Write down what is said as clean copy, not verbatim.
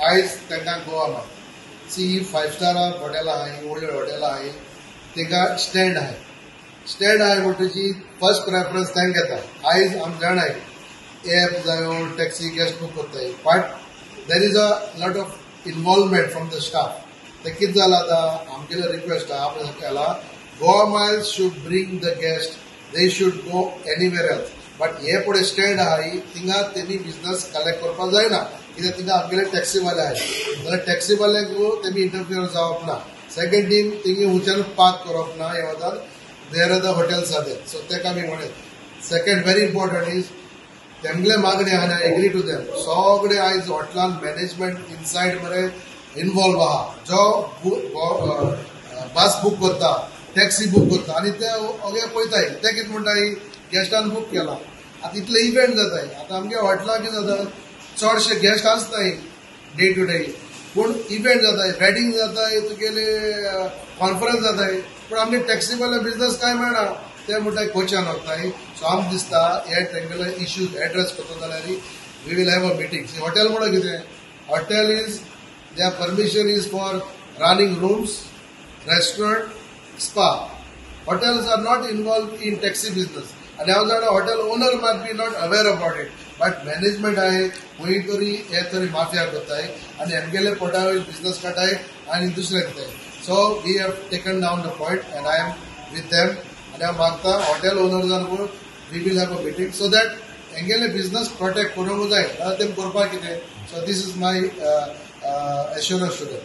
आयज तांकां गोवा मार सी 5 स्टार हॉटेल आहाय व्हडले हॉटेल आहाय तांकां स्टँड आहाय म्हणटची फर्स्ट प्रेफरन्स तांकां घेता. आयज आमी जाणाय एप जायो टॅक्सी गेस्ट बूक करताय but there is a lot of involvement from the staff. ते कितें जालां आतां आमगेलो रिक्वेस्ट आहा आपण केला Goa Miles should bring the guest they should go anywhere else but हे पुढे स्टँड आहाय थिंगा तेमी बिजनस कलेक्ट करपाक जायना कित्याक थिंगा आमगेले टॅक्सीवाले आहाय जाल्यार टॅक्सीवाल्यांक तेमी इंटरफियर जावप ना. सेकंड थिंग थिंग हुंयच्यान पार्क करप ना हे वतात there are the hotels are there so तेका आमी म्हणत सेकंड व्हेरी इम्पॉर्टंट इज तेमगेले मागणी आहा ना एग्री टू देम सगळे आयज हॉटेलान मॅनेजमेंट इनसायड मरे इन्वॉल्व आहा जो बस बूक करता टॅक्सी बूक करता आनी ते अगे पळयताय ते कितें म्हणटाय गेस्टान बूक केला आतां इतले इव्हेंट जाताय आतां आमगे हॉटेलाक कितें जाता चडशे गेस्ट आसताय डे टू डे पूण इव्हेंट जाताय वेडिंग जाताय तुगेले कॉन्फरन्स जाताय पूण आमगे टॅक्सीवाले बिजनस काय मेळना ते म्हणटाय कोचान वताय. सो आमकां दिसता हे तेंगेले इश्यूज एड्रेस करता जाल्यार we will have a meeting. Hotel म्हणून कितें hotel is their permission is for running rooms, restaurant, spa. Hotels are not involved in taxi business. And now that a hotel owner might be not aware about it. But management hai, वही तरी mafia करता है, and एमगेले पोटावेल business करता है, and दूसरे करता है. So we have taken down the point, and I am with them. And हम मागता hotel owners are we will have a meeting so that एमगेले business protect करूंक जाय. तेम करपा कितें. So this is my assurance to them.